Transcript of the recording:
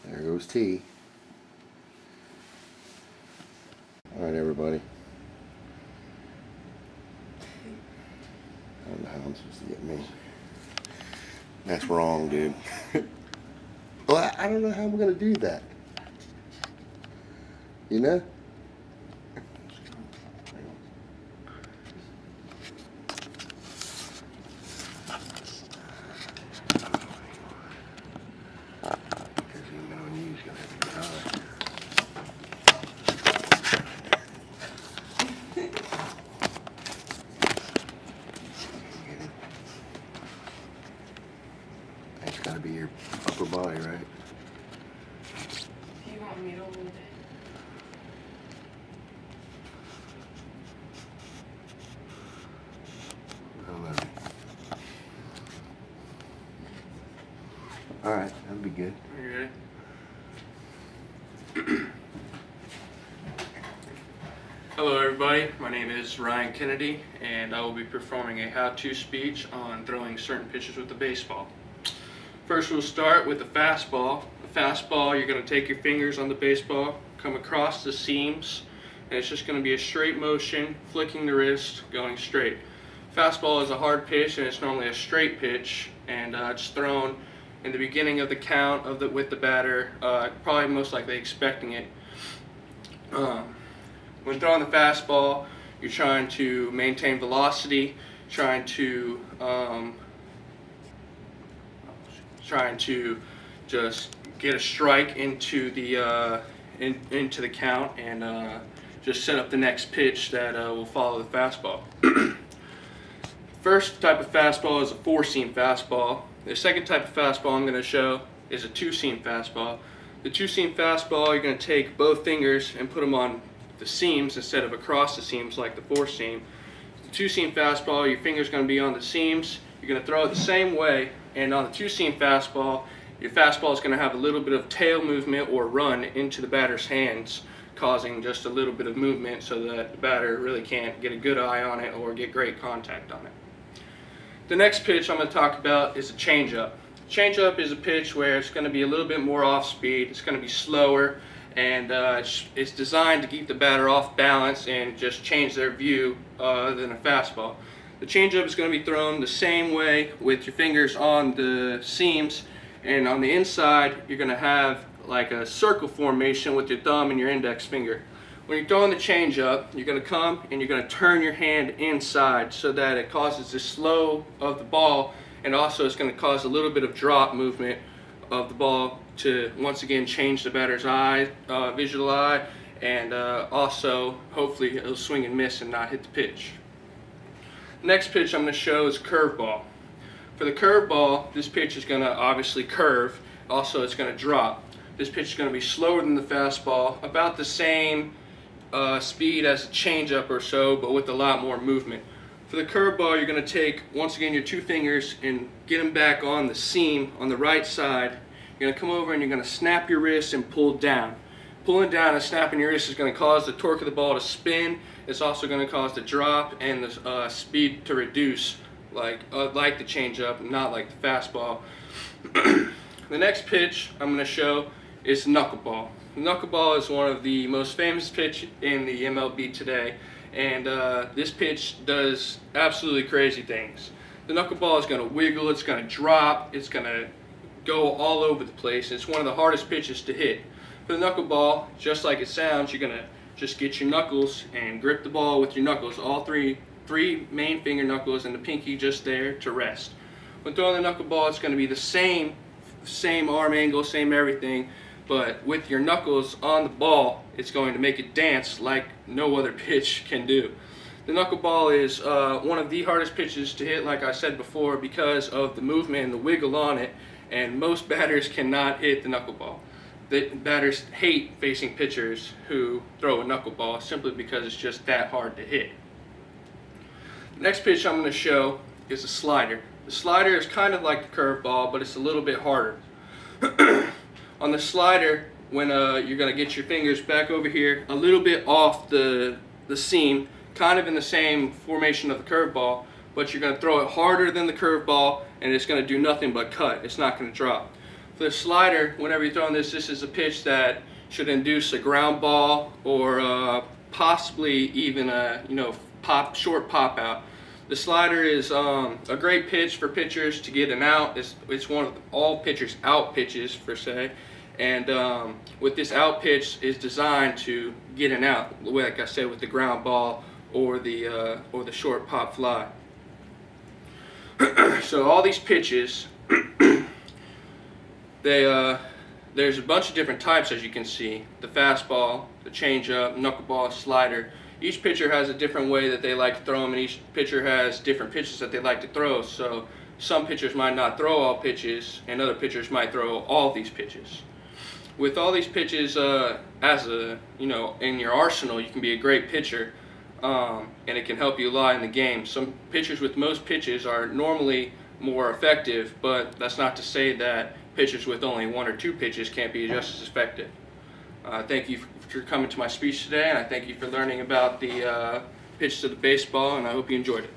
There goes T. Alright, everybody. I don't know how I'm supposed to get me. That's wrong, dude. Well, I don't know how I'm going to do that. You know? It's got to be your upper body, right? You want me to hold it? Alright, that'll be good. You ready? Hello everybody, my name is Ryan Kennedy and I will be performing a how-to speech on throwing certain pitches with the baseball. First we'll start with the fastball. The fastball, you're going to take your fingers on the baseball, come across the seams, and it's just going to be a straight motion, flicking the wrist, going straight. Fastball is a hard pitch and it's normally a straight pitch, and it's thrown in the beginning of the count with the batter, probably most likely expecting it. When throwing the fastball, you're trying to maintain velocity, trying to just get a strike into the into the count and just set up the next pitch that will follow the fastball. First type of fastball is a four-seam fastball. The second type of fastball I'm going to show is a two-seam fastball. The two-seam fastball, you're going to take both fingers and put them on the seams instead of across the seams like the four-seam. The two-seam fastball, your finger's going to be on the seams. You're going to throw it the same way, and on the two-seam fastball, your fastball is going to have a little bit of tail movement or run into the batter's hands, causing just a little bit of movement so that the batter really can't get a good eye on it or get great contact on it. The next pitch I'm going to talk about is a changeup. Changeup is a pitch where it's going to be a little bit more off speed, it's going to be slower, and it's designed to keep the batter off balance and just change their view than a fastball. The changeup is going to be thrown the same way with your fingers on the seams, and on the inside you're going to have like a circle formation with your thumb and your index finger. When you're throwing the changeup, you're going to come and you're going to turn your hand inside so that it causes the slow of the ball, and also it's going to cause a little bit of drop movement of the ball to once again change the batter's eye, visual eye, and also hopefully it'll swing and miss and not hit the pitch. The next pitch I'm going to show is curveball. For the curveball, this pitch is going to obviously curve, also it's going to drop. This pitch is going to be slower than the fastball, about the same speed as a changeup or so, but with a lot more movement. For the curveball, you're going to take, once again, your two fingers and get them back on the seam on the right side. You're going to come over and you're going to snap your wrist and pull down. Pulling down and snapping your wrist is going to cause the torque of the ball to spin. It's also going to cause the drop and the speed to reduce, like the changeup, not like the fastball. The next pitch I'm going to show is knuckleball. Knuckleball is one of the most famous pitch in the MLB today, and this pitch does absolutely crazy things. The knuckleball is going to wiggle, it's going to drop, it's going to go all over the place. It's one of the hardest pitches to hit. For the knuckleball, just like it sounds, you're going to just get your knuckles and grip the ball with your knuckles, all three main finger knuckles and the pinky just there to rest. When throwing the knuckleball, it's going to be the same arm angle, same everything, but with your knuckles on the ball, it's going to make it dance like no other pitch can do. The knuckleball is one of the hardest pitches to hit, like I said before, because of the movement and the wiggle on it, and most batters cannot hit the knuckleball. The batters hate facing pitchers who throw a knuckleball simply because it's just that hard to hit. The next pitch I'm going to show is a slider. The slider is kind of like the curveball, but it's a little bit harder. On the slider, when you're going to get your fingers back over here, a little bit off the seam, kind of in the same formation of the curveball, but you're going to throw it harder than the curveball, and it's going to do nothing but cut. It's not going to drop. For the slider, whenever you're throwing this is a pitch that should induce a ground ball or possibly even a short pop out. The slider is a great pitch for pitchers to get an out. It's one of all pitchers' out pitches per se, and with this out pitch is designed to get an out, like I said, with the ground ball or the short pop fly. So all these pitches, there's a bunch of different types, as you can see. The fastball, the changeup, knuckleball, slider. Each pitcher has a different way that they like to throw them, and each pitcher has different pitches that they like to throw. So some pitchers might not throw all pitches, and other pitchers might throw all these pitches. With all these pitches, in your arsenal, you can be a great pitcher, and it can help you a lot in the game. Some pitchers with most pitches are normally more effective, but that's not to say that pitchers with only 1 or 2 pitches can't be just as effective. Thank you for coming to my speech today, and I thank you for learning about the pitches of the baseball, and I hope you enjoyed it.